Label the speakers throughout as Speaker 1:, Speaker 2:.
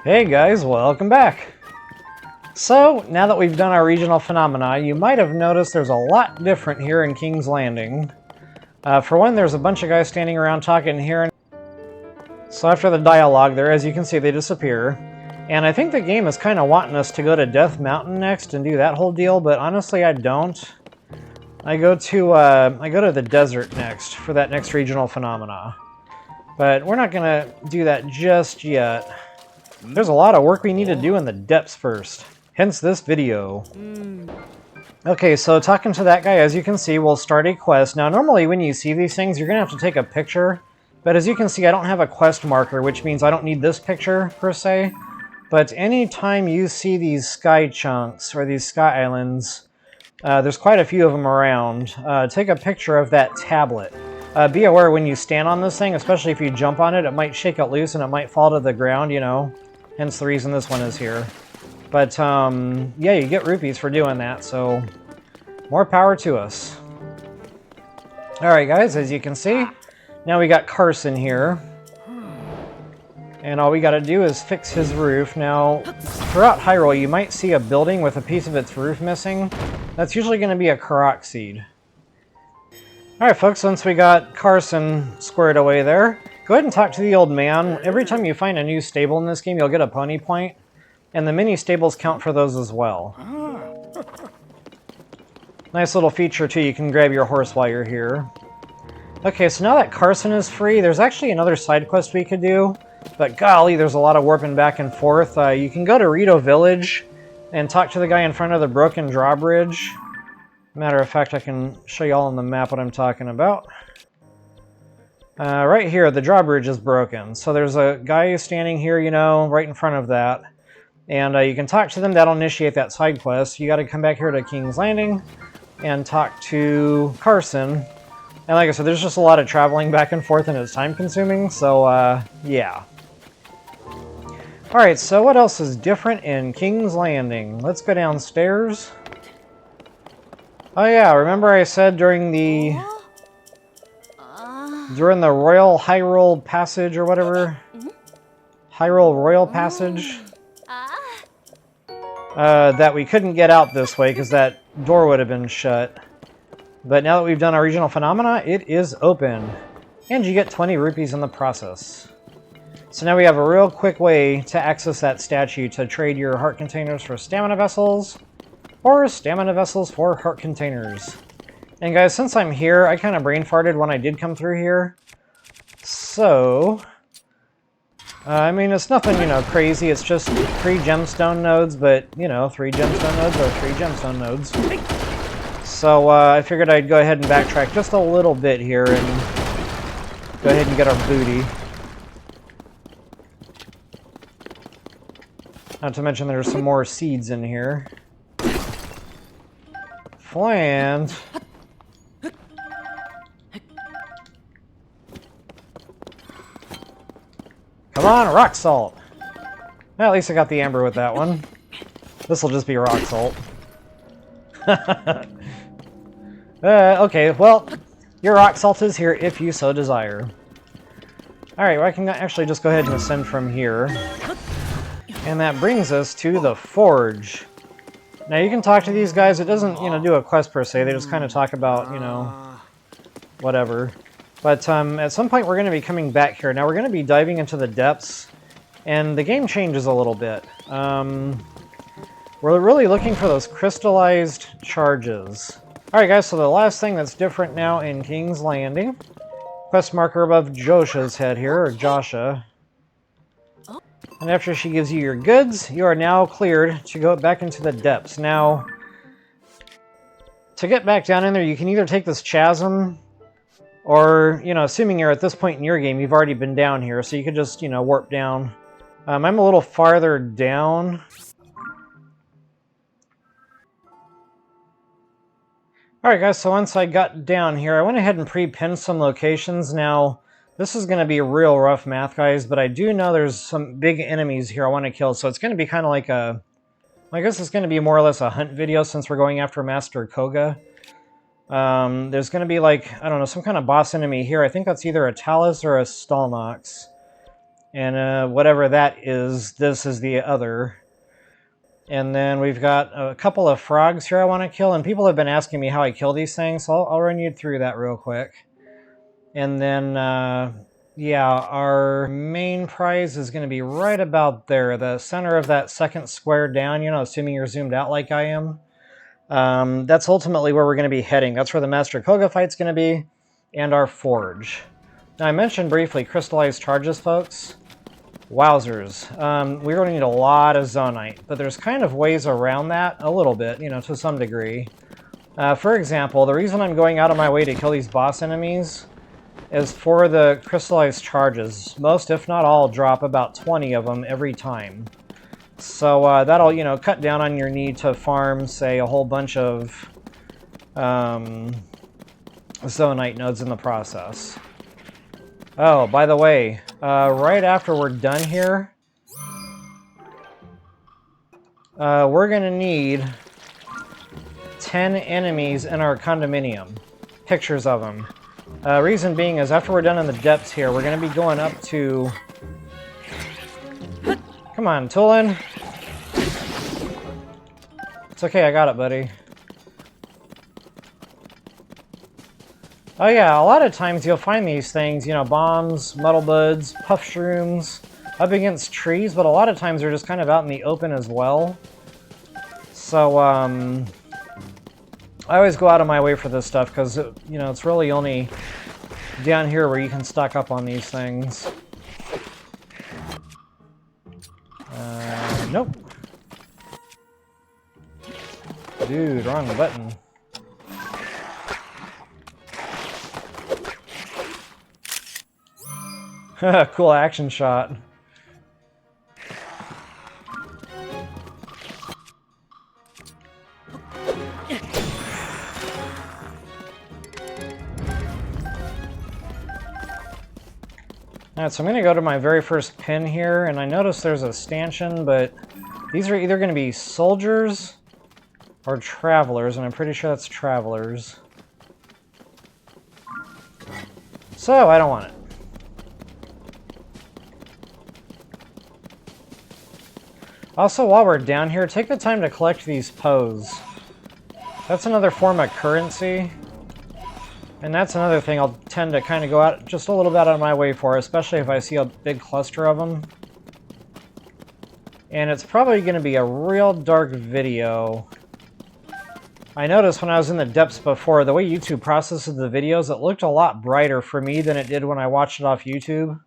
Speaker 1: Hey guys, welcome back! So, now that we've done our regional phenomena, you might have noticed there's a lot different here in King's Landing. For one, there's a bunch of guys standing around talking here. So after the dialogue there, as you can see, they disappear. And I think the game is kind of wanting us to go to Death Mountain next and do that whole deal, but honestly I don't. I go to the desert next for that next regional phenomena. But we're not gonna do that just yet. There's a lot of work we need to do in the depths first. Hence this video. Okay, so talking to that guy, as you can see, we'll start a quest. Now normally when you see these things, you're gonna have to take a picture. But as you can see, I don't have a quest marker, which means I don't need this picture per se. But anytime you see these sky chunks or these sky islands, there's quite a few of them around. Take a picture of that tablet. Be aware when you stand on this thing, especially if you jump on it, it might shake it loose and it might fall to the ground, you know. Hence the reason this one is here. But, yeah, you get rupees for doing that, so more power to us. Alright guys, as you can see, now we got Carson here. And all we gotta do is fix his roof. Now, throughout Hyrule, you might see a building with a piece of its roof missing. That's usually going to be a Korok seed. Alright folks, once we got Carson squared away there, go ahead and talk to the old man. Every time you find a new stable in this game, you'll get a pony point. And the mini stables count for those as well. Nice little feature too, you can grab your horse while you're here. Okay, so now that Carson is free, there's actually another side quest we could do. But golly, there's a lot of warping back and forth. You can go to Rito Village and talk to the guy in front of the broken drawbridge. Matter of fact, I can show you all on the map what I'm talking about. Right here, the drawbridge is broken. So there's a guy standing here, you know, right in front of that. And you can talk to them, that'll initiate that side quest. You gotta come back here to King's Landing and talk to Carson. And like I said, there's just a lot of traveling back and forth and it's time consuming, so yeah. Alright, so what else is different in King's Landing? Let's go downstairs. Oh yeah, remember I said during the Royal Hyrule Passage or whatever? Hyrule Royal Passage? That we couldn't get out this way because that door would have been shut. But now that we've done our regional phenomena, it is open. And you get 20 rupees in the process. So now we have a real quick way to access that statue to trade your heart containers for stamina vessels, or stamina vessels for heart containers. And guys, since I'm here, I kind of brain farted when I did come through here. So, I mean, it's nothing, you know, crazy. It's just 3 gemstone nodes, but, you know, 3 gemstone nodes are 3 gemstone nodes. So, I figured I'd go ahead and backtrack just a little bit here and go ahead and get our booty. Not to mention there's some more seeds in here. Fland. Come on, rock salt! Well, at least I got the amber with that one. This will just be rock salt. Okay, well, your rock salt is here if you so desire. Alright, well, I can actually just go ahead and ascend from here. And that brings us to the forge. Now you can talk to these guys. It doesn't, you know, do a quest per se. They just kind of talk about, you know, whatever. But at some point we're going to be coming back here. Now we're going to be diving into the depths. And the game changes a little bit. We're really looking for those crystallized charges. Alright guys, so the last thing that's different now in King's Landing. Quest marker above Josha's head here, or Josha. And after she gives you your goods, you are now cleared to go back into the depths. Now, to get back down in there, you can either take this chasm, or, you know, assuming you're at this point in your game, you've already been down here, so you could just, you know, warp down. I'm a little farther down. Alright guys, so once I got down here, I went ahead and pre-pinned some locations. Now, this is going to be real rough math, guys, but I do know there's some big enemies here I want to kill, so it's going to be kind of like a... I guess it's going to be more or less a hunt video since we're going after Master Kohga. There's going to be like, I don't know, some kind of boss enemy here. I think that's either a talus or a Stalnox. And whatever that is, this is the other. And then we've got a couple of frogs here I want to kill, and people have been asking me how I kill these things, so I'll run you through that real quick. And then, yeah, our main prize is going to be right about there, the center of that second square down, you know, assuming you're zoomed out like I am. That's ultimately where we're going to be heading. That's where the Master Kohga fight's going to be, and our forge. Now, I mentioned briefly crystallized charges, folks. Wowzers. We're going to need a lot of Zonite, but there's kind of ways around that, a little bit, you know, to some degree. For example, the reason I'm going out of my way to kill these boss enemies is for the crystallized charges. Most, if not all, drop about 20 of them every time. So that'll, you know, cut down on your need to farm, say, a whole bunch of Zonite nodes in the process. Oh, by the way, right after we're done here, we're going to need 10 enemies in our condominium. Pictures of them. Reason being is after we're done in the depths here, we're going to be going up to... Come on, Tulin. It's okay, I got it, buddy. Oh yeah, a lot of times you'll find these things, you know, bombs, metal buds, puff shrooms, up against trees, but a lot of times they're just kind of out in the open as well. So, I always go out of my way for this stuff, because, you know, it's really only down here where you can stock up on these things. Nope. Dude, wrong button. Cool action shot. Alright, so I'm going to go to my very first pin here, and I notice there's a stanchion, but these are either going to be soldiers or travelers, and I'm pretty sure that's travelers. So, I don't want it. Also, while we're down here, take the time to collect these Poes. That's another form of currency. And that's another thing I'll tend to kind of go out just a little bit out of my way for, especially if I see a big cluster of them. And it's probably going to be a real dark video. I noticed when I was in the depths before, the way YouTube processes the videos, it looked a lot brighter for me than it did when I watched it off YouTube.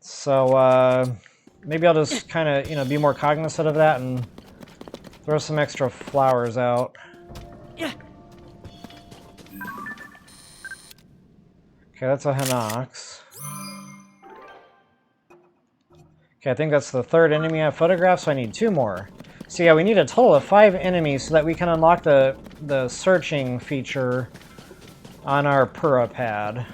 Speaker 1: So, maybe I'll just kind of, you know, be more cognizant of that and throw some extra flowers out.
Speaker 2: Yeah.
Speaker 1: Okay, that's a hinox. Okay, I think that's the third enemy I photographed, so I need 2 more. So yeah, we need a total of 5 enemies so that we can unlock the searching feature on our Pura pad.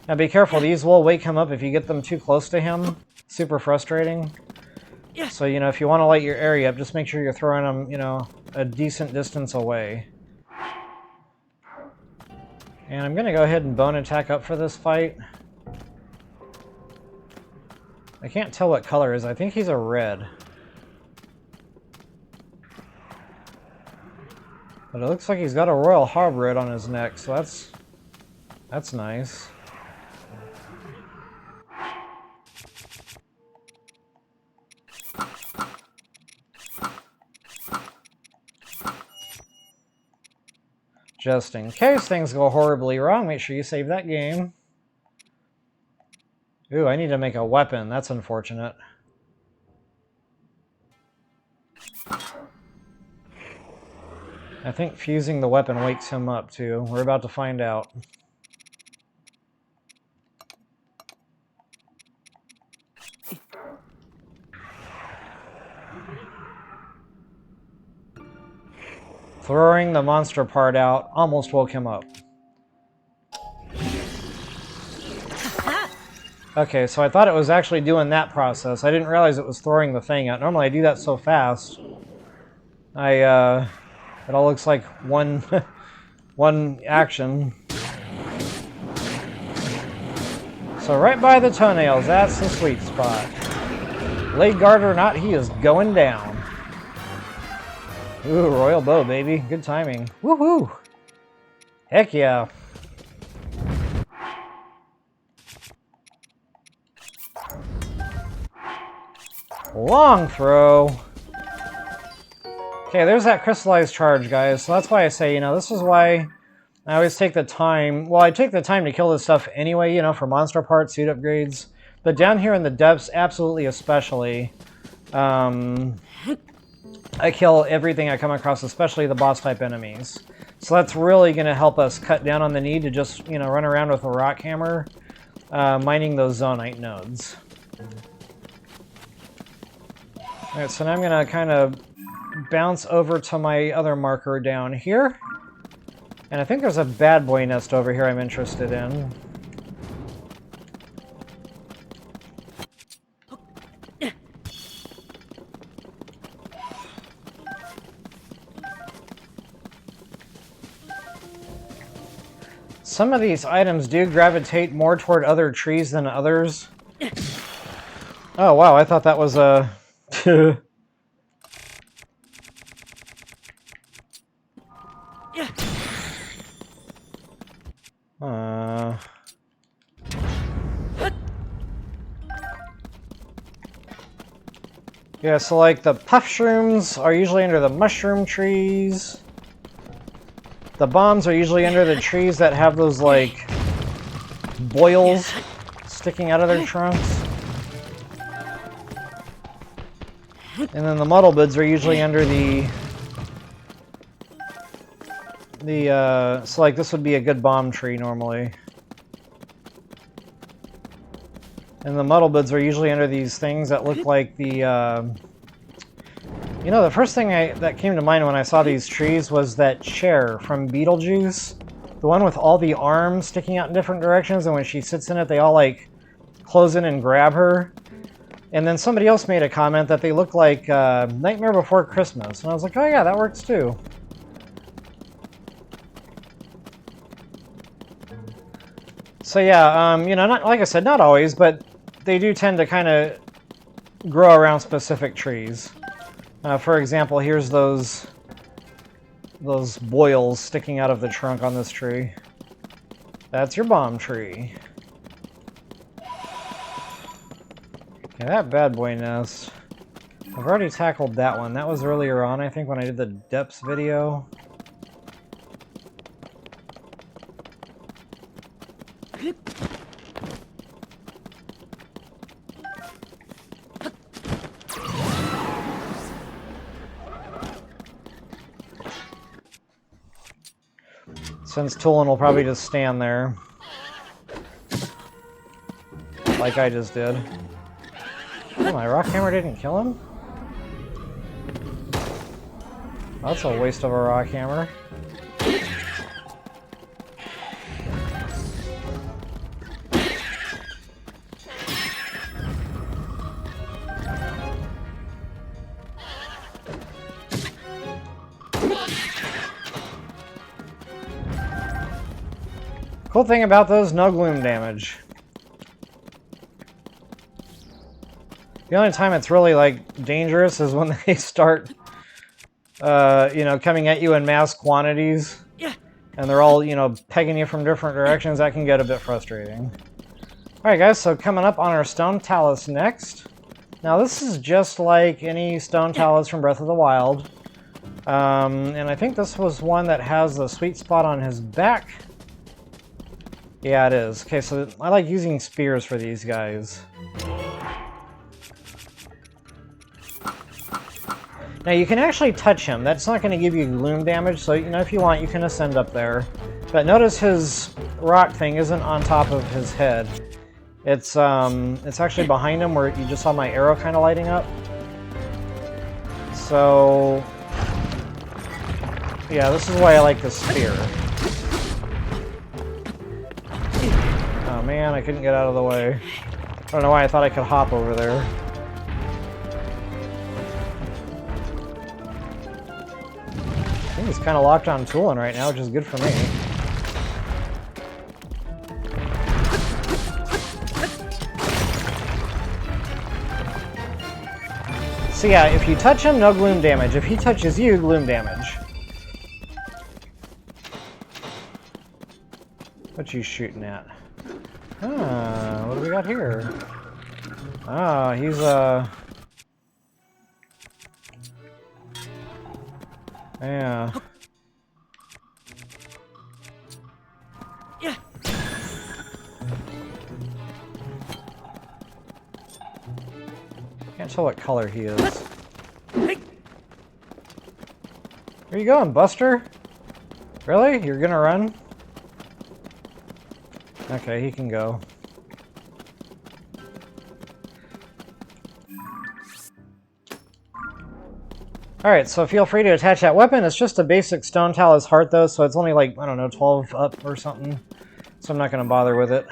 Speaker 1: Now be careful, these will wake him up if you get them too close to him. Super frustrating. So, you know, if you want to light your area up, just make sure you're throwing them, you know, a decent distance away. And I'm going to go ahead and bone attack up for this fight. I can't tell what color is. I think he's a red. But it looks like he's got a royal harbor on his neck, so that's nice. Just in case things go horribly wrong, make sure you save that game. Ooh, I need to make a weapon. That's unfortunate. I think fusing the weapon wakes him up, too. We're about to find out. Throwing the monster part out almost woke him up. Okay, so I thought it was actually doing that process. I didn't realize it was throwing the thing out. Normally I do that so fast. It all looks like one So right by the toenails, that's the sweet spot. Leg guard or not, he is going down. Ooh, royal bow, baby. Good timing. Woohoo! Heck yeah. Long throw. Okay, there's that crystallized charge, guys. So that's why I say, you know, this is why I always take the time. Well, I take the time to kill this stuff anyway, you know, for monster parts, suit upgrades. But down here in the depths, absolutely especially, I kill everything I come across, especially the boss-type enemies. So that's really going to help us cut down on the need to just, you know, run around with a rock hammer, mining those Zonite nodes. Alright, so now I'm going to kind of bounce over to my other marker down here. And I think there's a bad boy nest over here I'm interested in. Some of these items do gravitate more toward other trees than others. Oh wow, I thought that was a... Yeah, so like the puff shrooms are usually under the mushroom trees. The bombs are usually under the trees that have those like boils sticking out of their trunks. And then the muddle bids are usually under so like this would be a good bomb tree normally. And the muddle bids are usually under these things that look like the, you know, the first thing that came to mind when I saw these trees was that chair from Beetlejuice. The one with all the arms sticking out in different directions, and when she sits in it, they all, like, close in and grab her. And then somebody else made a comment that they look like Nightmare Before Christmas. And I was like, oh yeah, that works too. So yeah, you know, not, like I said, not always, but they do tend to kind of grow around specific trees. For example, here's those boils sticking out of the trunk on this tree. That's your bomb tree. Okay, that bad boy nest. I've already tackled that one. That was earlier on, I think, when I did the depths video. Since Toolin will probably just stand there. Like I just did. Oh, my rock hammer didn't kill him? That's a waste of a rock hammer. Cool thing about those, no gloom damage. The only time it's really, like, dangerous is when they start, you know, coming at you in mass quantities. And they're all, you know, pegging you from different directions. That can get a bit frustrating. Alright guys, so coming up on our stone talus next. Now this is just like any stone talus from Breath of the Wild. And I think this was one that has the sweet spot on his back. Yeah, it is. Okay, so I like using spears for these guys. Now you can actually touch him. That's not going to give you gloom damage, so you know if you want you can ascend up there. But notice his rock thing isn't on top of his head. It's actually behind him where you just saw my arrow kind of lighting up. So yeah, this is why I like the spear. Oh man, I couldn't get out of the way. I don't know why I thought I could hop over there. I think he's kind of locked on Toolin right now, which is good for me. So yeah, if you touch him, no gloom damage. If he touches you, gloom damage. What you shooting at? Ah, what do we got here? Ah, he's yeah. Can't tell what color he is. Where you going, Buster? Really? You're gonna run? Okay, he can go. Alright, so feel free to attach that weapon. It's just a basic stone talus heart though, so it's only like, I don't know, 12 up or something. So I'm not gonna bother with it.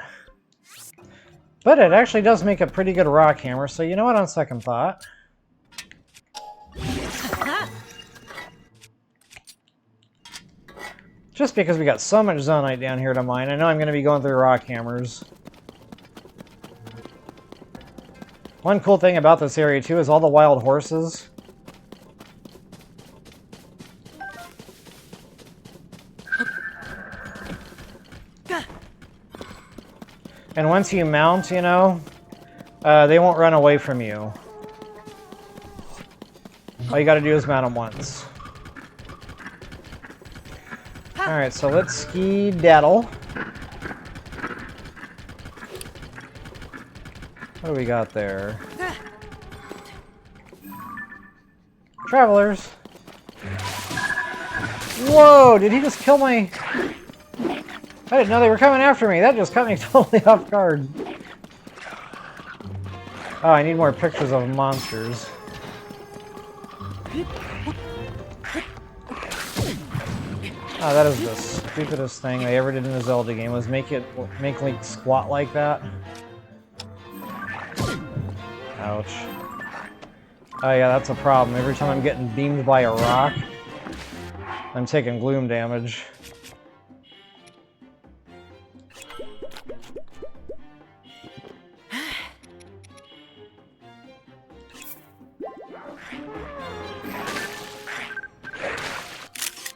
Speaker 1: But it actually does make a pretty good rock hammer, so you know what, on second thought. Just because we got so much Zonite down here to mine, I know I'm going to be going through rock hammers. One cool thing about this area too is all the wild horses. And once you mount, you know, they won't run away from you. All you gotta do is mount them once. Alright, so let's ski-daddle. What do we got there? Travelers! Whoa! Did he just kill my... I didn't know they were coming after me. That just caught me totally off guard. Oh, I need more pictures of monsters. Oh, that is the stupidest thing they ever did in a Zelda game, was make Link squat like that. Ouch. Oh yeah, that's a problem. Every time I'm getting beamed by a rock, I'm taking gloom damage.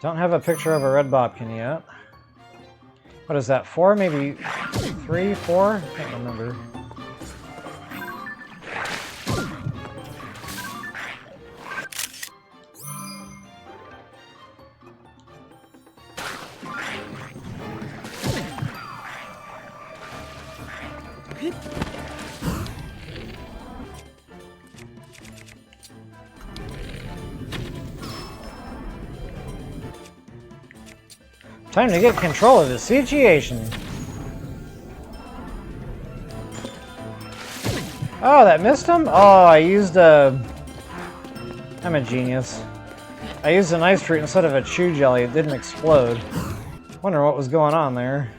Speaker 1: Don't have a picture of a red bobkin yet. What is that, 4? Maybe 3, 4? I can't remember. Time to get control of the situation. Oh, that missed him? Oh, I used a... I'm a genius. I used an ice fruit instead of a chew jelly. It didn't explode. Wonder what was going on there.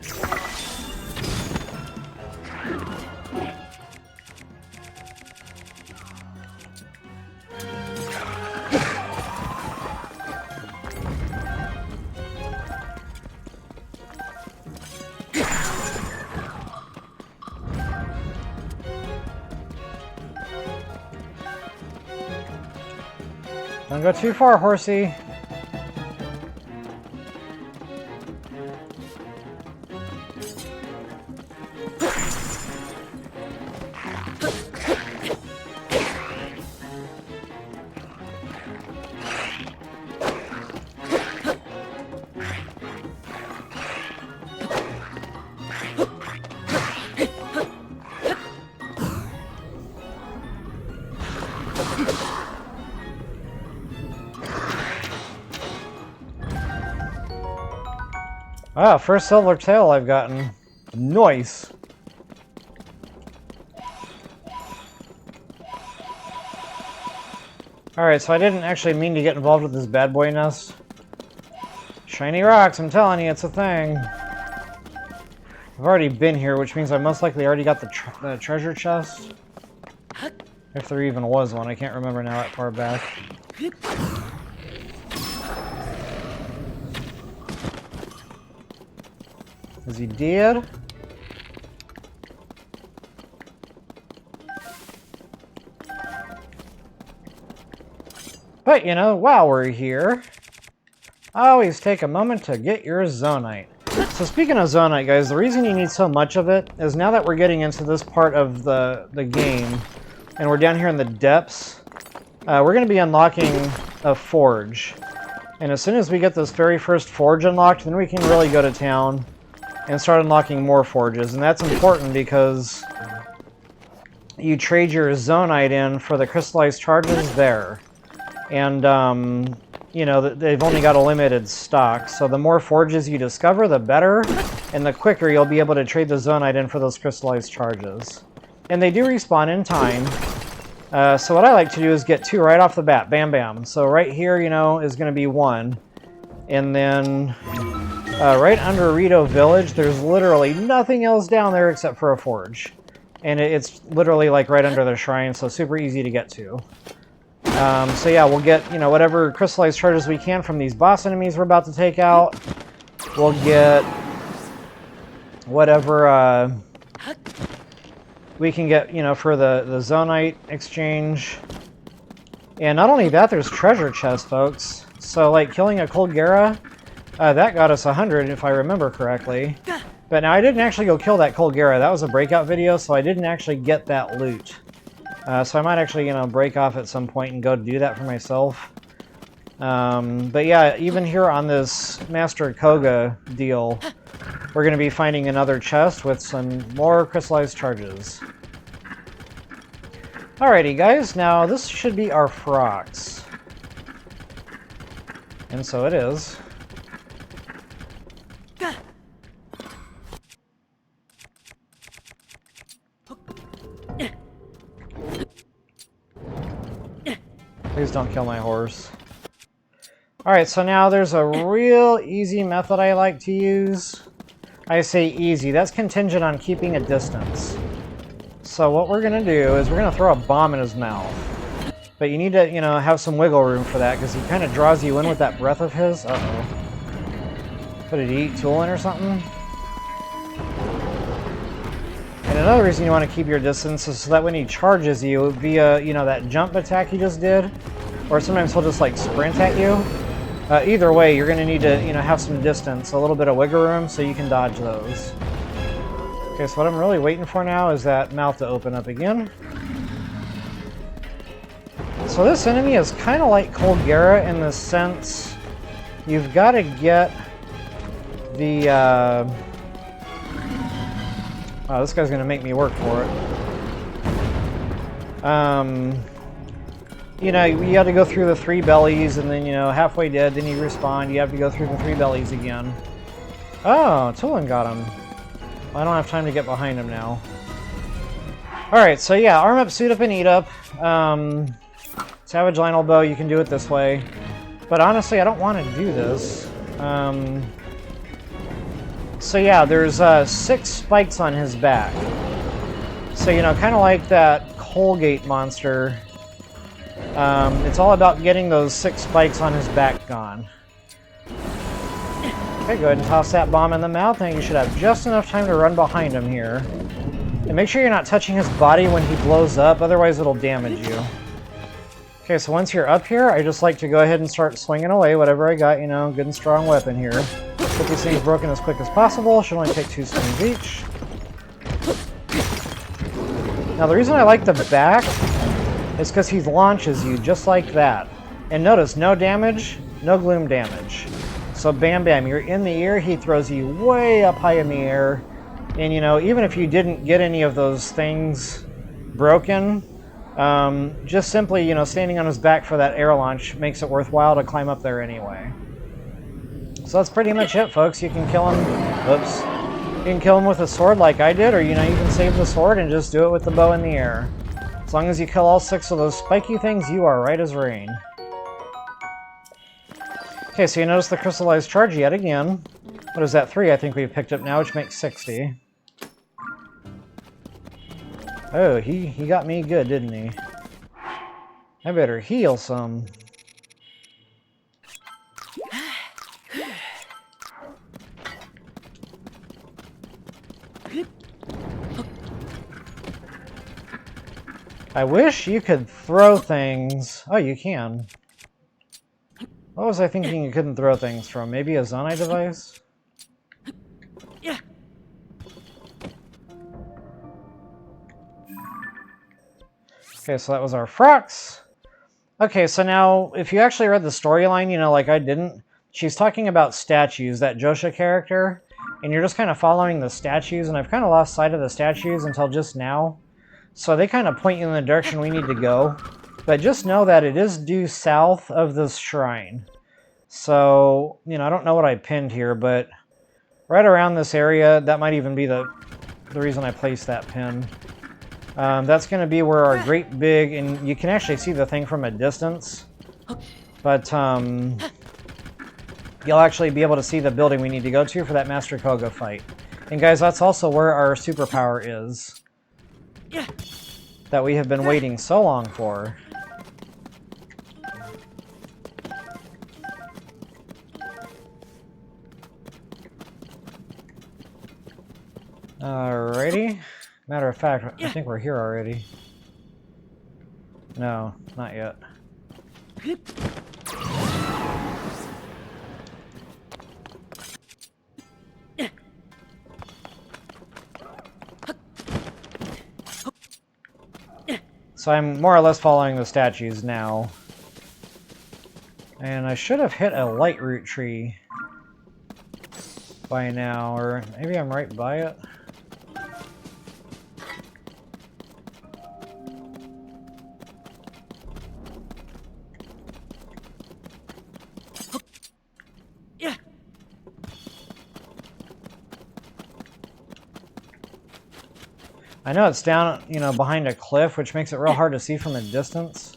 Speaker 1: Don't go too far, horsey. Ah, first silver tail I've gotten. Nice. Alright, so I didn't actually mean to get involved with this bad boy nest. Shiny rocks, I'm telling you, it's a thing. I've already been here, which means I most likely already got the treasure chest. If there even was one, I can't remember now that far back. Is he dead? But, you know, while we're here, always take a moment to get your Zonite. So speaking of Zonite, guys, the reason you need so much of it is now that we're getting into this part of the game, and we're down here in the depths, we're going to be unlocking a forge. And as soon as we get this very first forge unlocked, then we can really go to town and start unlocking more forges. And that's important because you trade your Zonite in for the crystallized charges there. And, you know, they've only got a limited stock. So the more forges you discover, the better. And the quicker you'll be able to trade the Zonite in for those crystallized charges. And they do respawn in time. So what I like to do is get 2 right off the bat. Bam, bam. So right here, you know, is going to be 1. And then right under Rito Village, there's literally nothing else down there except for a forge. And it's literally like right under the shrine, so super easy to get to. So yeah, we'll get, you know, whatever crystallized charges we can from these boss enemies we're about to take out. We'll get whatever we can get, you know, for the Zonite exchange. And not only that, there's treasure chests, folks. So, like, killing a Kohga, that got us 100, if I remember correctly. But now, I didn't actually go kill that Kohga. That was a breakout video, so I didn't actually get that loot. So I might actually, you know, break off at some point and go do that for myself. But yeah, even here on this Master Kohga deal, we're going to be finding another chest with some more crystallized charges. Alrighty, guys. Now, this should be our Frox. And so it is. Please don't kill my horse. Alright, so now there's a real easy method I like to use. I say easy, that's contingent on keeping a distance. So what we're going to do is we're going to throw a bomb in his mouth. But you need to, you know, have some wiggle room for that, because he kind of draws you in with that breath of his. Uh-oh. Put it eat tool in or something? And another reason you want to keep your distance is so that when he charges you via, you know, that jump attack he just did, or sometimes he'll just, like, sprint at you. Either way, you're going to need to, you know, have some distance, a little bit of wiggle room, so you can dodge those. Okay, so what I'm really waiting for now is that mouth to open up again. So this enemy is kind of like Kohga in the sense you've got to get the... Oh, this guy's going to make me work for it. You know, you have to go through the 3 bellies, and then, you know, halfway dead, then you respawn. You have to go through the 3 bellies again. Oh, Tulin got him. Well, I don't have time to get behind him now. Alright, so yeah, arm up, suit up, and eat up. Savage Lionel Bow, you can do it this way. But honestly, I don't want to do this. So yeah, there's 6 spikes on his back. So, you know, kind of like that Colgate monster. It's all about getting those 6 spikes on his back gone. Okay, go ahead and toss that bomb in the mouth, and you should have just enough time to run behind him here. And make sure you're not touching his body when he blows up, otherwise it'll damage you. Okay, so once you're up here, I just like to go ahead and start swinging away whatever I got, you know, good and strong weapon here. Get these things broken as quick as possible. Should only take 2 swings each. Now the reason I like the back is because he launches you just like that. And notice, no damage, no gloom damage. So bam bam, you're in the air, he throws you way up high in the air. And you know, even if you didn't get any of those things broken, just simply, you know, standing on his back for that air launch makes it worthwhile to climb up there anyway. So that's pretty much it, folks. You can kill him, oops. You can kill him with a sword like I did, or, you know, you can save the sword and just do it with the bow in the air. As long as you kill all 6 of those spiky things, you are right as rain. Okay, so you notice the crystallized charge yet again. What is that? 3 I think we've picked up now, which makes 60. Oh, he got me good, didn't he? I better heal some. I wish you could throw things. Oh, you can. What was I thinking you couldn't throw things from? Maybe a Zonite device?
Speaker 2: Yeah.
Speaker 1: Okay, so that was our Frox. Okay, so now, if you actually read the storyline, you know, like I didn't, she's talking about statues, that Josha character, and you're just kind of following the statues, and I've kind of lost sight of the statues until just now. So they kind of point you in the direction we need to go. But just know that it is due south of this shrine. So, you know, I don't know what I pinned here, but right around this area, that might even be the reason I placed that pin. That's going to be where our great big, and you can actually see the thing from a distance, but you'll actually be able to see the building we need to go to for that Master Kohga fight. And guys, that's also where our superpower is, that we have been waiting so long for. Alrighty. Matter of fact, I think we're here already. No, not yet. So I'm more or less following the statues now. And I should have hit a Lightroot tree by now, or maybe I'm right by it. I know it's down, you know, behind a cliff, which makes it real hard to see from a distance.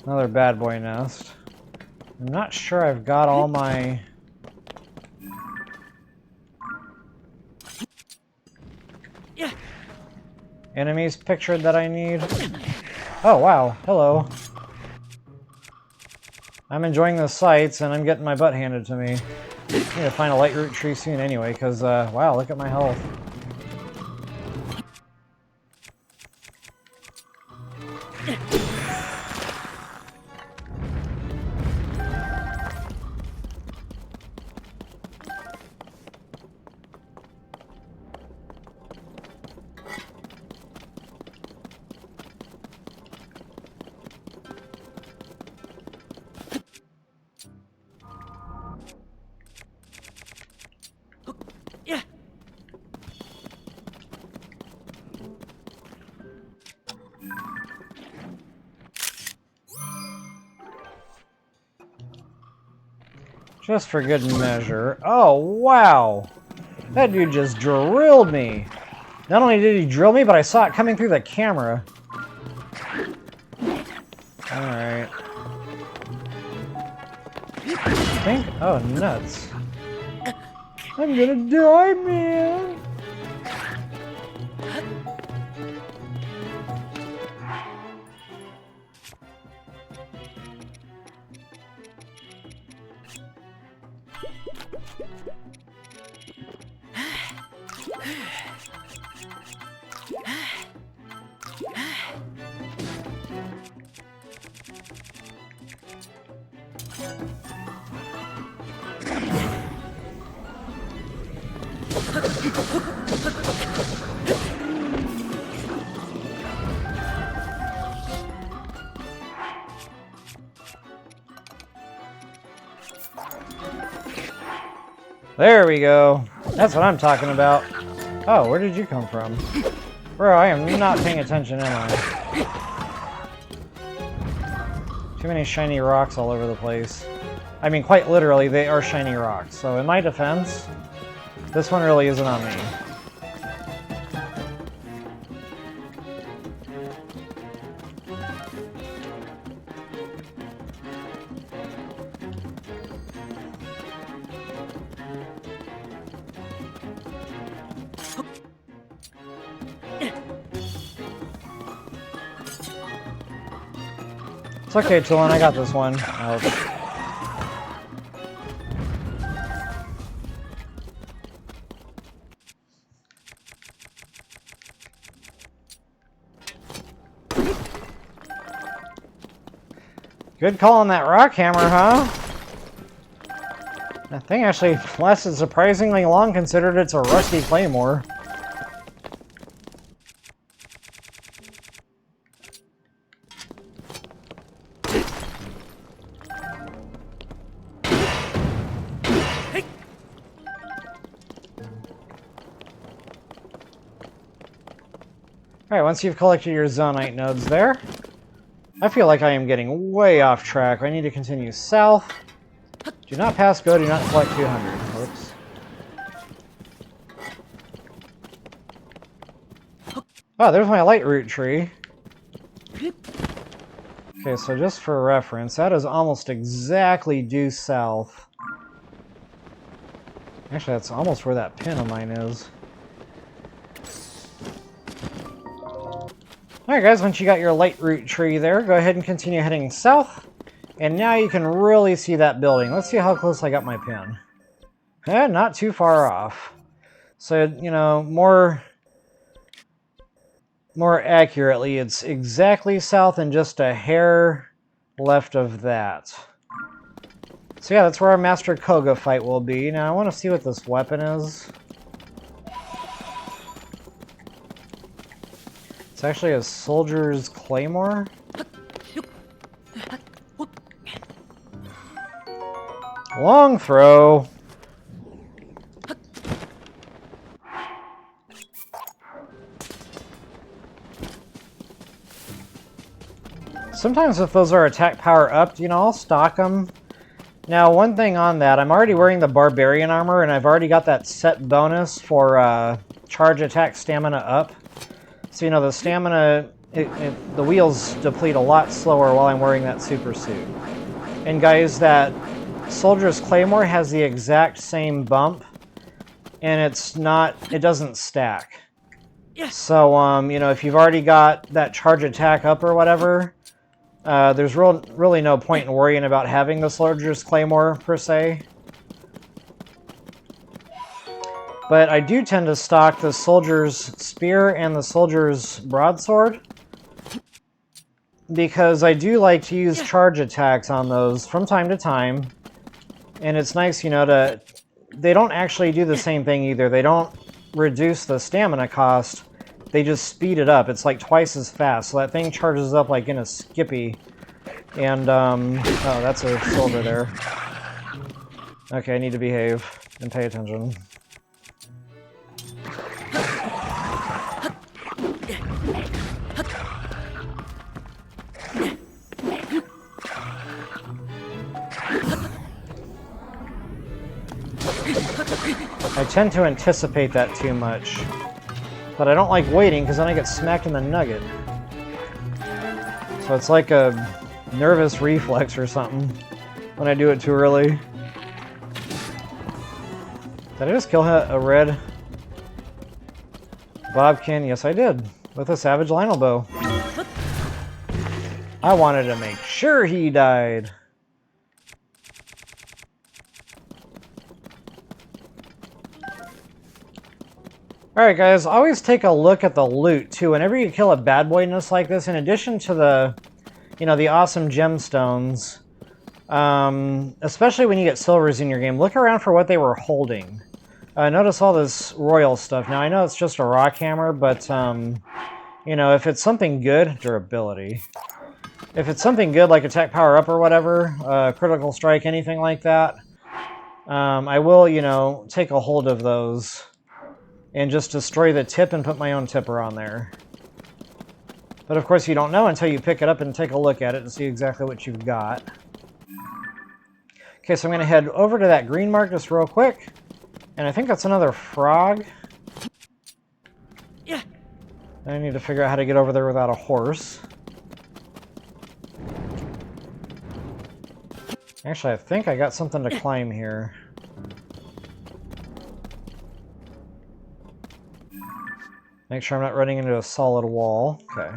Speaker 1: Another bad boy nest. I'm not sure I've got all my... enemies pictured that I need. Oh, wow. Hello. I'm enjoying the sights, and I'm getting my butt handed to me. I need to find a Lightroot tree soon anyway, because, wow, look at my health. Just for good measure. Oh, wow! That dude just drilled me! Not only did he drill me, but I saw it coming through the camera. Alright. I think... oh, nuts. I'm gonna die, man! There we go. That's what I'm talking about. Oh, where did you come from? Bro, I am not paying attention, am I? Too many shiny rocks all over the place. I mean, quite literally, they are shiny rocks. So in my defense, this one really isn't on me. It's okay, Chillin', I got this one. Ouch. Good call on that rock hammer, huh? That thing actually lasted surprisingly long considered it's a rusty claymore. Alright, once you've collected your Zonite nodes there, I feel like I am getting way off track. I need to continue south. Do not pass go, do not collect 200. Whoops. Oh, there's my Lightroot tree. Okay, so just for reference, that is almost exactly due south. Actually, that's almost where that pin of mine is. Alright guys, once you got your Lightroot tree there, go ahead and continue heading south. And now you can really see that building. Let's see how close I got my pin. Not too far off. So, you know, more accurately, it's exactly south and just a hair left of that. So yeah, that's where our Master Kohga fight will be. Now I want to see what this weapon is. It's actually a soldier's claymore. Long throw. Sometimes if those are attack power upped, you know, I'll stock them. Now, one thing on that, I'm already wearing the barbarian armor, and I've already got that set bonus for charge attack stamina up. So, you know, the stamina, the wheels deplete a lot slower while I'm wearing that super suit. And guys, that soldier's claymore has the exact same bump, and it doesn't stack. So, you know, if you've already got that charge attack up or whatever, there's really no point in worrying about having the soldier's claymore, per se. But I do tend to stock the soldier's spear and the soldier's broadsword, because I do like to use charge attacks on those from time to time. And it's nice, you know, they don't actually do the same thing either. They don't reduce the stamina cost. They just speed it up. It's like twice as fast. So that thing charges up like in a skippy. And, oh, that's a soldier there. Okay, I need to behave and pay attention. I tend to anticipate that too much. But I don't like waiting, because then I get smacked in the nugget. So it's like a nervous reflex or something when I do it too early. Did I just kill a red Bobkin? Yes, I did. With a Savage Lionel bow. I wanted to make sure he died. Alright guys, always take a look at the loot too. Whenever you kill a bad boyness like this, in addition to the, you know, the awesome gemstones, especially when you get silvers in your game, look around for what they were holding. Notice all this royal stuff. Now I know it's just a rock hammer, but you know, if it's something good, durability. If it's something good like attack power up or whatever, critical strike, anything like that, I will, you know, take a hold of those. And just destroy the tip and put my own tipper on there. But of course you don't know until you pick it up and take a look at it to see exactly what you've got. Okay, so I'm going to head over to that green mark just real quick. And I think that's another frog.
Speaker 2: Yeah.
Speaker 1: I need to figure out how to get over there without a horse. Actually, I think I got something to climb here. Make sure I'm not running into a solid wall. Okay.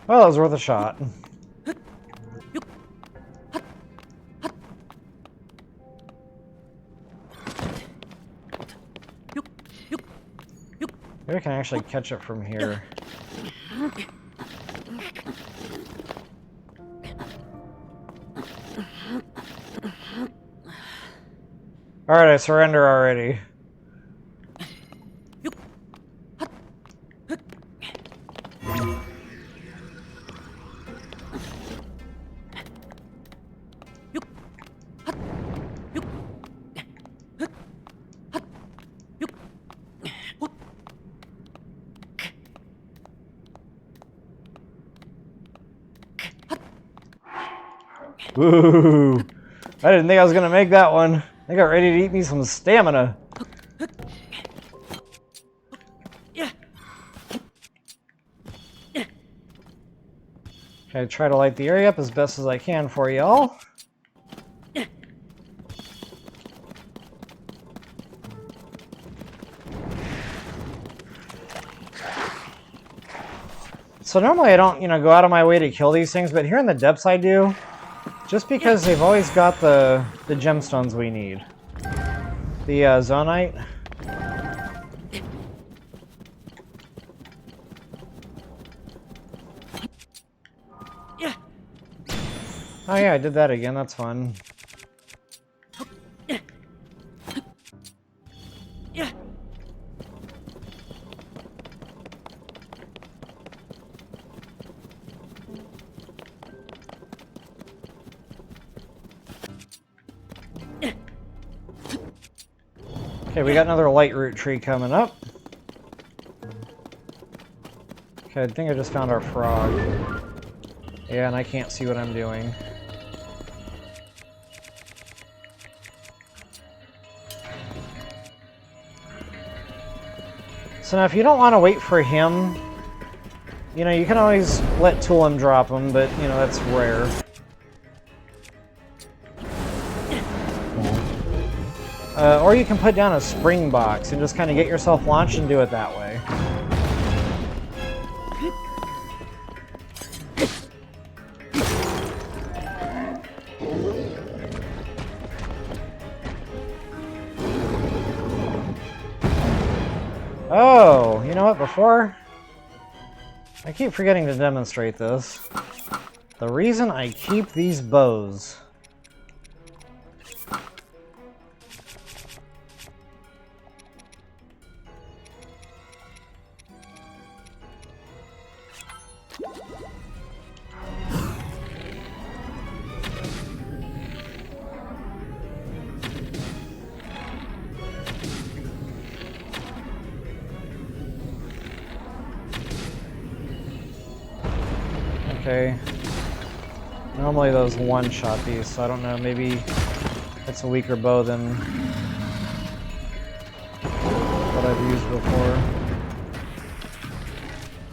Speaker 1: Well, it was worth a shot. Maybe I can actually catch it from here. Alright, I surrender already. Ooh, I didn't think I was gonna make that one. I got ready to eat me some stamina. Okay, try to light the area up as best as I can for y'all. So normally I don't, go out of my way to kill these things, but here in the depths I do. Just because they've always got the gemstones we need. The Zonite. Oh yeah, I did that again, that's fun. Okay, we got another Lightroot tree coming up. Okay, I think I just found our frog. Yeah, and I can't see what I'm doing. So now if you don't want to wait for him, you can always let Tulum drop him, but, that's rare. Or you can put down a spring box and just kind of get yourself launched and do it that way. Oh, you know what? Before... I keep forgetting to demonstrate this. The reason I keep these bows... Okay. Normally those one-shot these, so I don't know, maybe it's a weaker bow than what I've used before.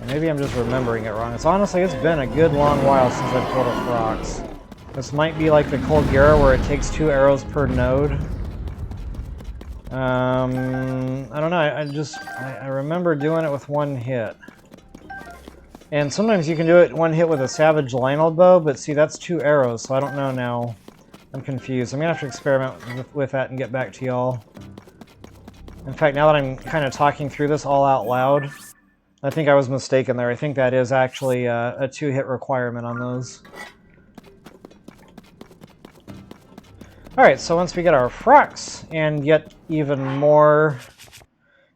Speaker 1: Or maybe I'm just remembering it wrong. It's been a good long while since I've pulled a Frox. This might be like the Kohga where it takes 2 arrows per node. I don't know, I remember doing it with one hit. And sometimes you can do it one hit with a Savage Lionel bow, but see, that's 2 arrows, so I don't know now. I'm confused. I'm gonna have to experiment with that and get back to y'all. In fact, now that I'm kind of talking through this all out loud, I think I was mistaken there. I think that is actually a 2-hit requirement on those. Alright, so once we get our Frox, and yet even more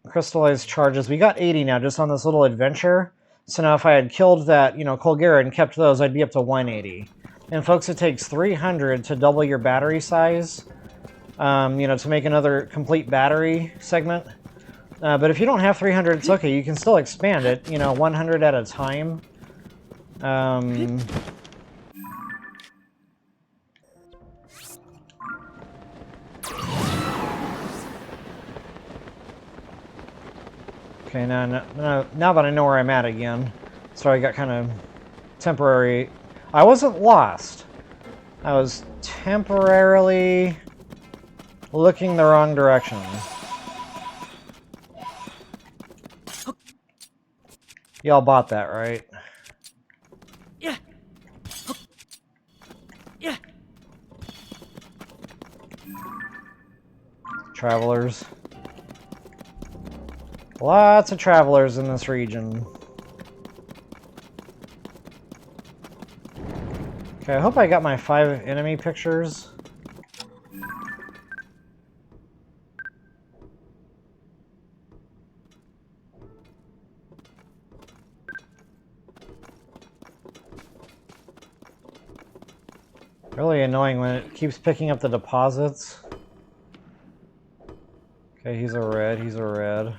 Speaker 1: crystallized charges, we got 80 now just on this little adventure. So now if I had killed that, Kohga and kept those, I'd be up to 180. And folks, it takes 300 to double your battery size, to make another complete battery segment. But if you don't have 300, it's okay. You can still expand it, 100 at a time. Okay, now that I know where I'm at again, so I got kind of temporary... I wasn't lost. I was temporarily looking the wrong direction. Y'all bought that, right? Travelers. Lots of travelers in this region. Okay, I hope I got my 5 enemy pictures. Really annoying when it keeps picking up the deposits. Okay, he's a red, he's a red.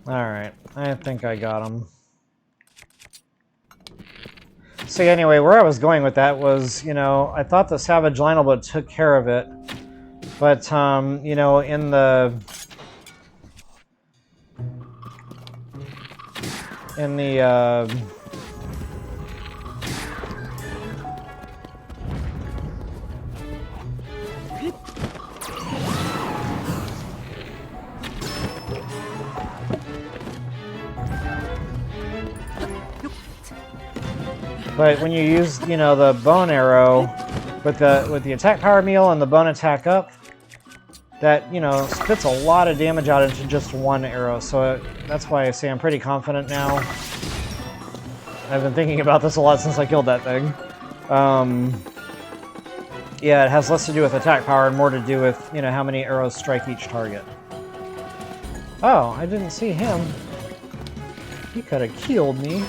Speaker 1: Alright, I think I got him. See, anyway, where I was going with that was, you know, I thought the Savage Lionel took care of it. But, you know, in the... But when you use, you know, the bone arrow with the attack power meal and the bone attack up, that, you know, spits a lot of damage out into just one arrow. So that's why I say I'm pretty confident now. I've been thinking about this a lot since I killed that thing. Yeah, it has less to do with attack power and more to do with, you know, how many arrows strike each target. Oh, I didn't see him. He could have killed me.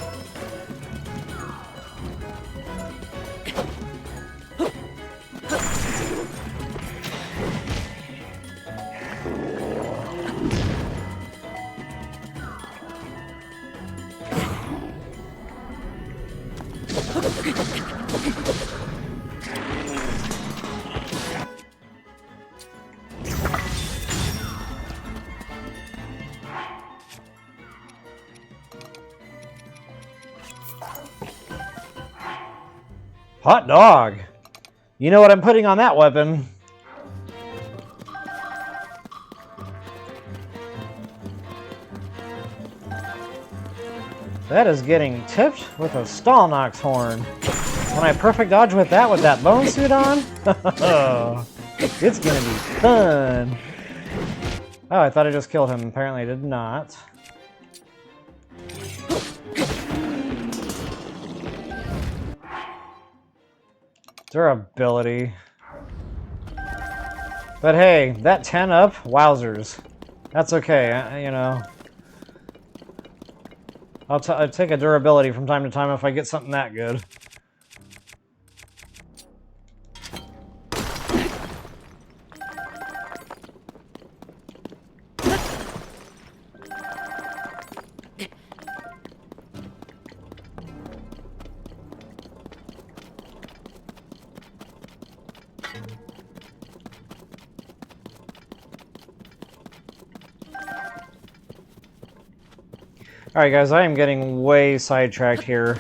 Speaker 1: Hot dog! You know what I'm putting on that weapon. That is getting tipped with a Stalnox horn. When I perfect dodge with that bone suit on, it's gonna be fun. Oh, I thought I just killed him. Apparently I did not. Durability. But hey, that 10 up, wowzers. That's okay, you know. I'll take a durability from time to time if I get something that good. Alright guys, I am getting way sidetracked here.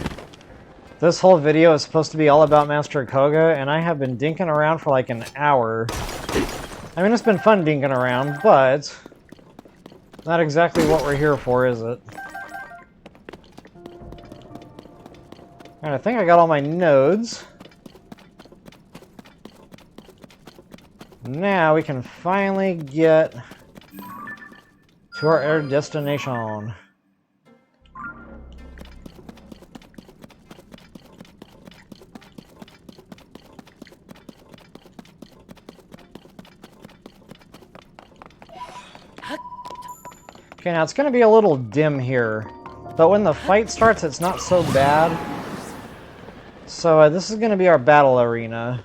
Speaker 1: This whole video is supposed to be all about Master Kohga, and I have been dinking around for like an hour. I mean, it's been fun dinking around, but not exactly what we're here for, is it? And I think I got all my nodes. Now we can finally get to our destination. Okay, now it's going to be a little dim here, but when the fight starts, it's not so bad. So this is going to be our battle arena.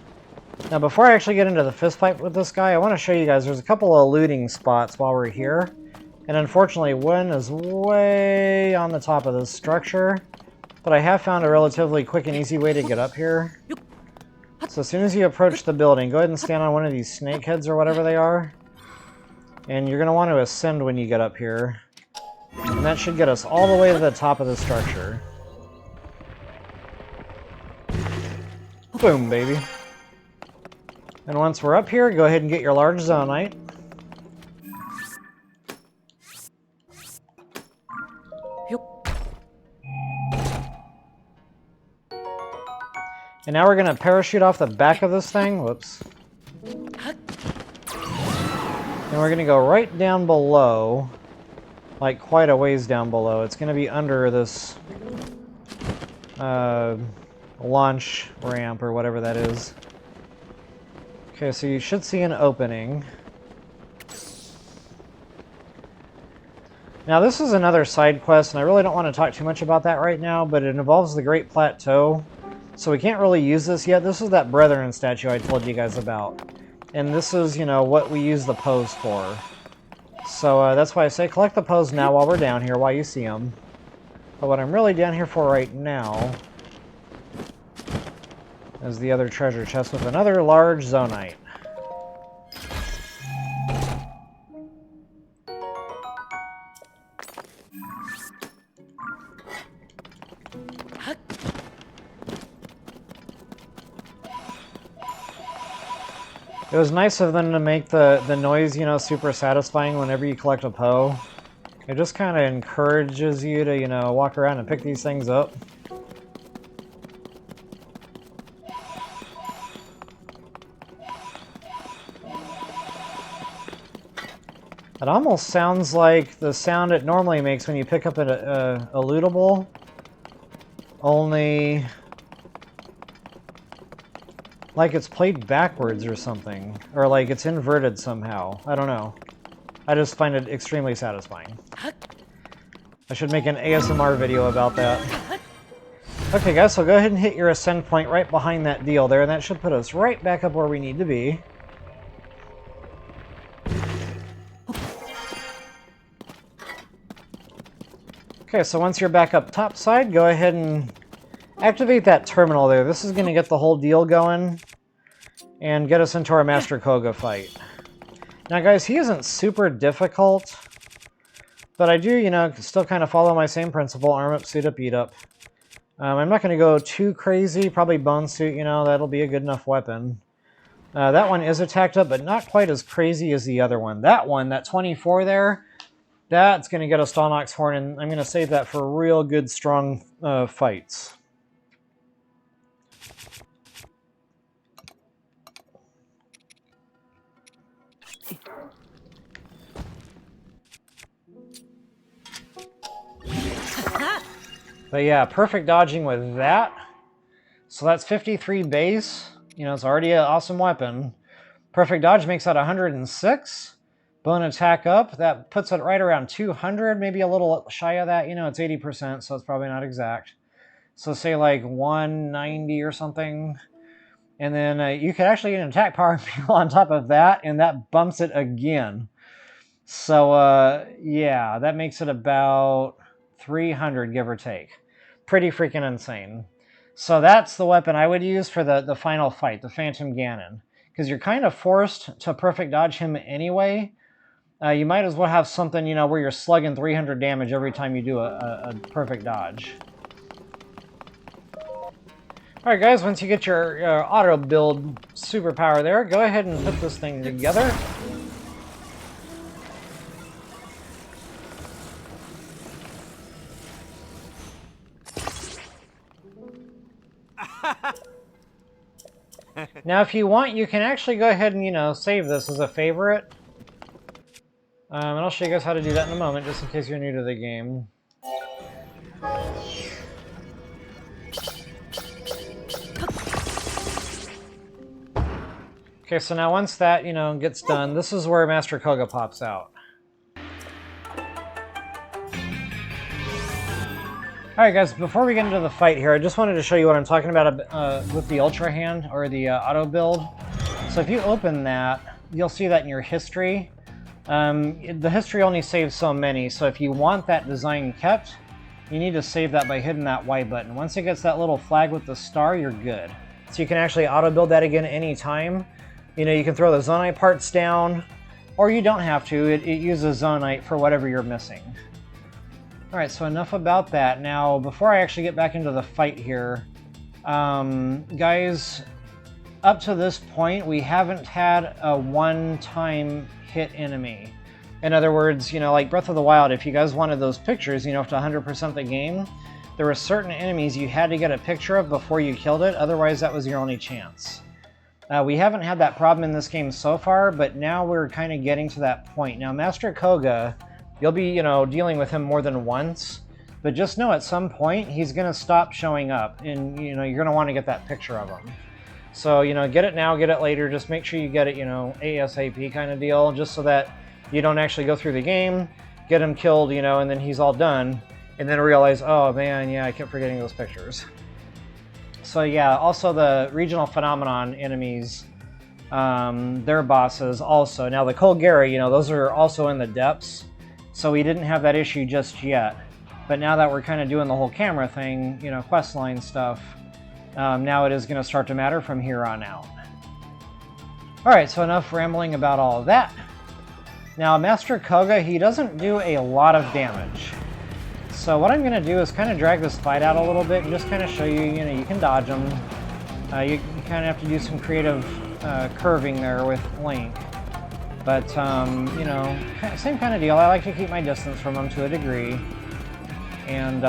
Speaker 1: Now, before I actually get into the fist fight with this guy, I want to show you guys there's a couple of looting spots while we're here. And unfortunately, one is way on the top of this structure, but I have found a relatively quick and easy way to get up here. So as soon as you approach the building, go ahead and stand on one of these snake heads or whatever they are. And you're going to want to ascend when you get up here. And that should get us all the way to the top of the structure. Boom, baby. And once we're up here, go ahead and get your large Zonite. And now we're going to parachute off the back of this thing. Whoops. And we're going to go right down below. Like quite a ways down below. It's going to be under this launch ramp or whatever that is. Okay, so you should see an opening. Now this is another side quest, and I really don't want to talk too much about that right now, but it involves the Great Plateau. So we can't really use this yet. This is that Brethren statue I told you guys about. And this is, you know, what we use the pose for. So that's why I say collect the pose now while we're down here, while you see them. But what I'm really down here for right now is the other treasure chest with another large Zonite. It was nice of them to make the noise, you know, super satisfying whenever you collect a Poe. It just kind of encourages you to, you know, walk around and pick these things up. It almost sounds like the sound it normally makes when you pick up a lootable, only like it's played backwards or something, or like it's inverted somehow. I don't know. I just find it extremely satisfying. I should make an ASMR video about that. Okay guys, so go ahead and hit your ascend point right behind that deal there, and that should put us right back up where we need to be. Okay, so once you're back up top side, go ahead and activate that terminal there. This is going to get the whole deal going and get us into our Master Kohga fight. Now guys, he isn't super difficult, but I do, you know, still kind of follow my same principle, arm up, suit up, eat up. I'm not going to go too crazy, probably bone suit, you know, that'll be a good enough weapon. That one is attacked up, but not quite as crazy as the other one. That one, that 24 there, that's going to get a Stalnox horn, and I'm going to save that for real good, strong fights. But yeah, perfect dodging with that. So that's 53 base. You know, it's already an awesome weapon. Perfect dodge makes that 106. Bone attack up, that puts it right around 200, maybe a little shy of that. You know, it's 80%, so it's probably not exact. So say like 190 or something. And then you could actually get an attack power on top of that, and that bumps it again. So yeah, that makes it about 300, give or take. Pretty freaking insane. So that's the weapon I would use for the final fight, the Phantom Ganon. Because you're kind of forced to perfect dodge him anyway. You might as well have something, you know, where you're slugging 300 damage every time you do a perfect dodge. Alright guys, once you get your auto build superpower there, go ahead and put this thing together. Now, if you want, you can actually go ahead and, you know, save this as a favorite. And I'll show you guys how to do that in a moment, just in case you're new to the game. Okay, so now once that, you know, gets done, this is where Master Kohga pops out. Alright guys, before we get into the fight here, I just wanted to show you what I'm talking about with the Ultra Hand, or the auto build. So if you open that, you'll see that in your history. The history only saves so many, so if you want that design kept, you need to save that by hitting that Y button. Once it gets that little flag with the star, you're good. So you can actually auto build that again anytime. You know, you can throw the Zonite parts down, or you don't have to. It uses Zonite for whatever you're missing. Alright, so enough about that. Now, before I actually get back into the fight here, guys, up to this point, we haven't had a one-time hit enemy. In other words, you know, like Breath of the Wild, if you guys wanted those pictures, you know, to 100% the game, there were certain enemies you had to get a picture of before you killed it, otherwise that was your only chance. We haven't had that problem in this game so far, but now we're kind of getting to that point. Now, Master Kohga, you'll be, you know, dealing with him more than once, but just know at some point he's going to stop showing up, and, you know, you're going to want to get that picture of him. So, you know, get it now, get it later, just make sure you get it, you know, ASAP kind of deal, just so that you don't actually go through the game, get him killed, you know, and then he's all done, and then realize, oh man, yeah, I kept forgetting those pictures. So yeah, also the regional phenomenon enemies, their bosses also. Now the Colgary, you know, those are also in the depths, so we didn't have that issue just yet. But now that we're kind of doing the whole camera thing, you know, questline stuff, now it is going to start to matter from here on out. Alright, so enough rambling about all of that. Now Master Kohga, he doesn't do a lot of damage. So what I'm going to do is kind of drag this fight out a little bit and just kind of show you, you know, you can dodge them. You kind of have to do some creative curving there with Link. But, you know, same kind of deal. I like to keep my distance from him to a degree. And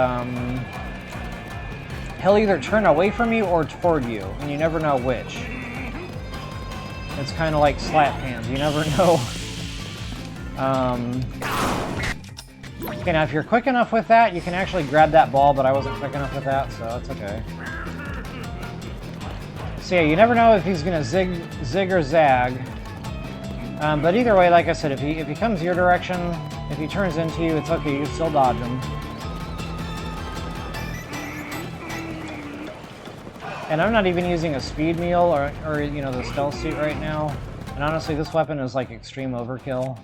Speaker 1: he'll either turn away from you or toward you, and you never know which. It's kind of like slap hands. You never know. Okay, now if you're quick enough with that, you can actually grab that ball, but I wasn't quick enough with that, so it's okay. So yeah, you never know if he's going to zig or zag. But either way, like I said, if he comes your direction, if he turns into you, it's okay, you can still dodge him. And I'm not even using a speed meal or you know, the stealth suit right now. And honestly, this weapon is like extreme overkill.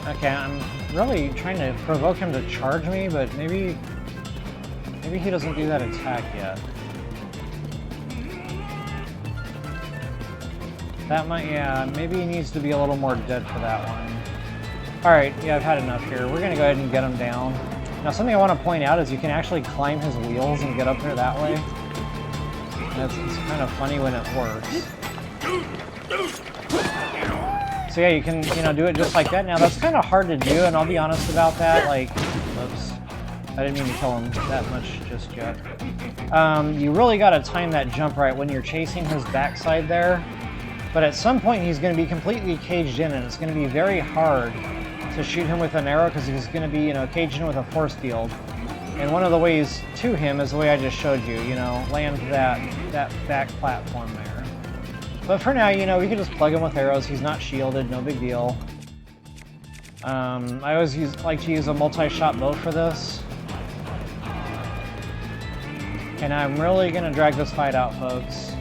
Speaker 1: Okay, I'm really trying to provoke him to charge me, but maybe he doesn't do that attack yet. That might, yeah, maybe he needs to be a little more dead for that one. Alright, yeah, I've had enough here. We're gonna go ahead and get him down. Now, something I want to point out is you can actually climb his wheels and get up there that way. And it's kind of funny when it works. So yeah, you can, you know, do it just like that. Now, that's kind of hard to do, and I'll be honest about that. Like, whoops. I didn't mean to kill him that much just yet. You really got to time that jump right when you're chasing his backside there. But at some point, he's going to be completely caged in, and it's going to be very hard to shoot him with an arrow because he's going to be, you know, caged in with a force field. And one of the ways to him is the way I just showed you, you know, land that back platform there. But for now, you know, we can just plug him with arrows. He's not shielded, no big deal. I always like to use a multi-shot bow for this. And I'm really going to drag this fight out, folks.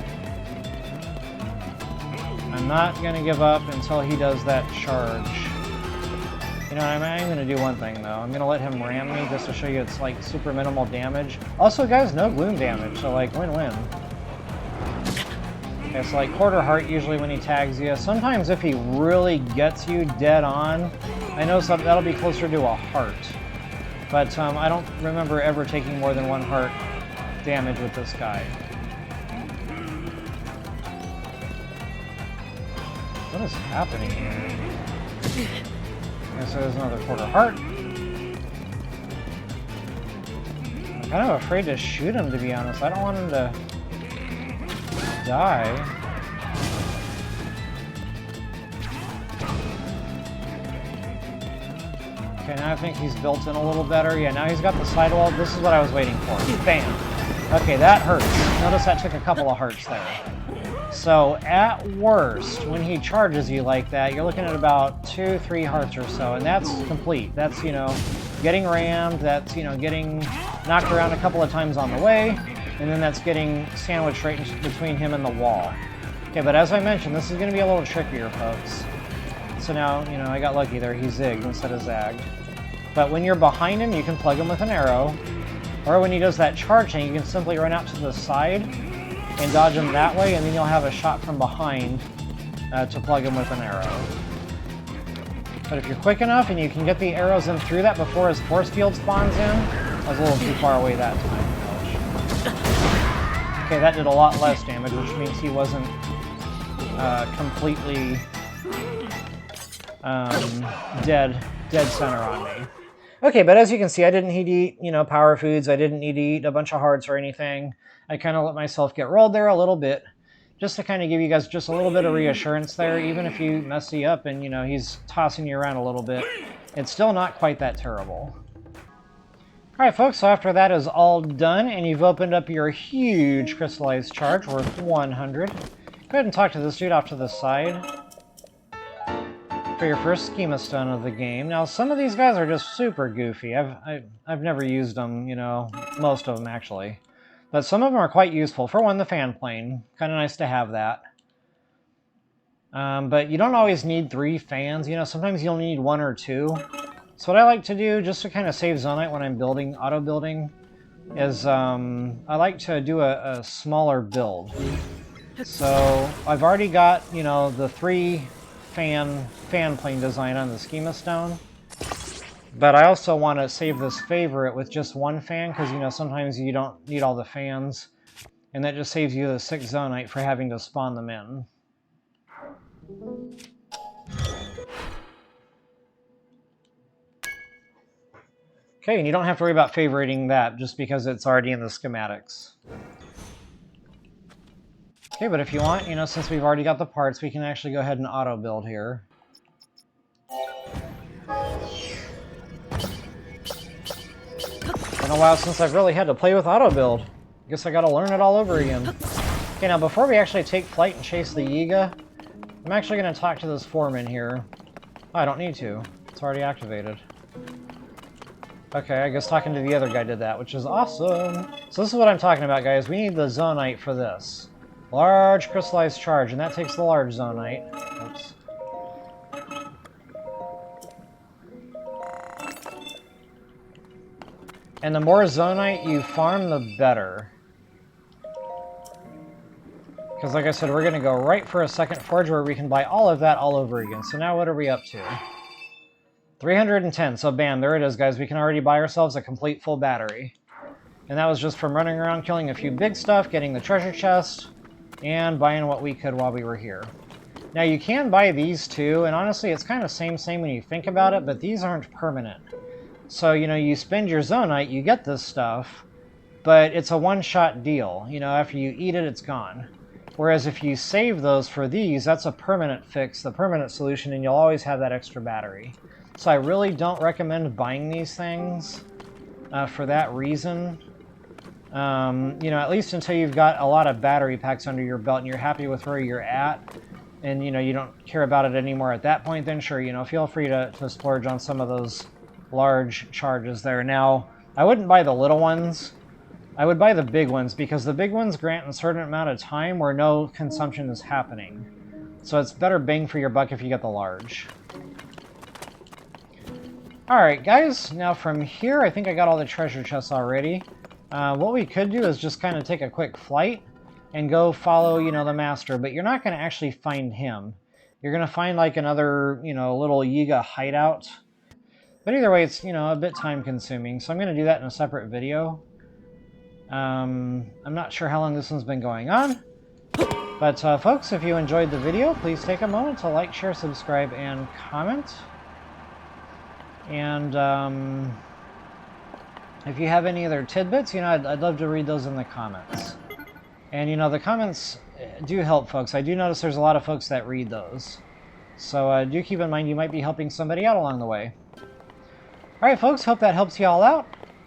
Speaker 1: I'm not going to give up until he does that charge. You know, I'm going to do one thing, though. I'm going to let him ram me just to show you it's, like, super minimal damage. Also, guys, no gloom damage, so, like, win-win. Okay, so, like, quarter heart usually when he tags you. Sometimes if he really gets you dead on, I know that'll be closer to a heart. But I don't remember ever taking more than one heart damage with this guy. What is happening here? Okay, so there's another quarter heart. I'm kind of afraid to shoot him, to be honest. I don't want him to die. Okay, now I think he's built in a little better. Yeah, now he's got the sidewall. This is what I was waiting for. Bam! Okay, that hurts. Notice that took a couple of hearts there. So, at worst, when he charges you like that, you're looking at about 2-3 hearts or so, and that's complete. That's, you know, getting rammed, that's, you know, getting knocked around a couple of times on the way, and then that's getting sandwiched right between him and the wall. Okay, but as I mentioned, this is going to be a little trickier, folks. So now, you know, I got lucky there. He zigged instead of zagged. But when you're behind him, you can plug him with an arrow. Or when he does that charge thing, you can simply run out to the side and dodge them that way, and then you'll have a shot from behind to plug them with an arrow. But if you're quick enough and you can get the arrows in through that before his force field spawns in, I was a little too far away that time. Ouch. Okay, that did a lot less damage, which means he wasn't completely dead center on me. Okay, but as you can see, I didn't need to eat, you know, power foods. I didn't need to eat a bunch of hearts or anything. I kind of let myself get rolled there a little bit, just to kind of give you guys just a little bit of reassurance there. Even if you messy up and, you know, he's tossing you around a little bit, it's still not quite that terrible. Alright folks, so after that is all done, and you've opened up your huge crystallized charge worth 100. Go ahead and talk to this dude off to the side for your first schema stone of the game. Now, some of these guys are just super goofy. I've never used them, you know, most of them actually. But some of them are quite useful. For one, the fan plane. Kind of nice to have that. But you don't always need 3 fans. You know, sometimes you'll need 1 or 2. So what I like to do, just to kind of save Zonite when I'm building, auto-building, is I like to do a smaller build. So I've already got, you know, the 3 fan plane design on the schema stone. But I also want to save this favorite with just 1 fan, because, you know, sometimes you don't need all the fans. And that just saves you the 6 Zonite for having to spawn them in. Okay, and you don't have to worry about favoriting that just because it's already in the schematics. Okay, but if you want, you know, since we've already got the parts, we can actually go ahead and auto-build here. Been a while since I've really had to play with auto-build. Guess I gotta learn it all over again. Okay, now before we actually take flight and chase the Yiga, I'm actually gonna talk to this foreman here. Oh, I don't need to. It's already activated. Okay, I guess talking to the other guy did that, which is awesome. So this is what I'm talking about, guys. We need the Zonite for this. Large crystallized charge, and that takes the large Zonite. Oops. And the more Zonite you farm, the better. Because like I said, we're going to go right for a second forge where we can buy all of that all over again. So now what are we up to? 310. So bam, there it is, guys. We can already buy ourselves a complete full battery. And that was just from running around killing a few big stuff, getting the treasure chest, and buying what we could while we were here. Now you can buy these too, and honestly it's kind of same when you think about it, but these aren't permanent. So, you know, you spend your Zonite, you get this stuff, but it's a one-shot deal. You know, after you eat it, it's gone. Whereas if you save those for these, that's a permanent fix, the permanent solution, and you'll always have that extra battery. So I really don't recommend buying these things for that reason. You know, at least until you've got a lot of battery packs under your belt and you're happy with where you're at, and, you know, you don't care about it anymore at that point, then sure, you know, feel free to splurge on some of those large charges there. Now, I wouldn't buy the little ones. I would buy the big ones, because the big ones grant a certain amount of time where no consumption is happening. So it's better bang for your buck if you get the large. Alright guys, now from here, I think I got all the treasure chests already. What we could do is just kind of take a quick flight and go follow, you know, the Master, but you're not going to actually find him. You're going to find like another, you know, little Yiga hideout. But either way, it's, you know, a bit time consuming, so I'm going to do that in a separate video. I'm not sure how long this one's been going on. But folks, if you enjoyed the video, please take a moment to like, share, subscribe, and comment. And if you have any other tidbits, you know, I'd love to read those in the comments. And, you know, the comments do help folks. I do notice there's a lot of folks that read those. So do keep in mind you might be helping somebody out along the way. Alright folks, hope that helps you all out.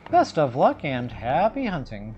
Speaker 1: Best of luck and happy hunting.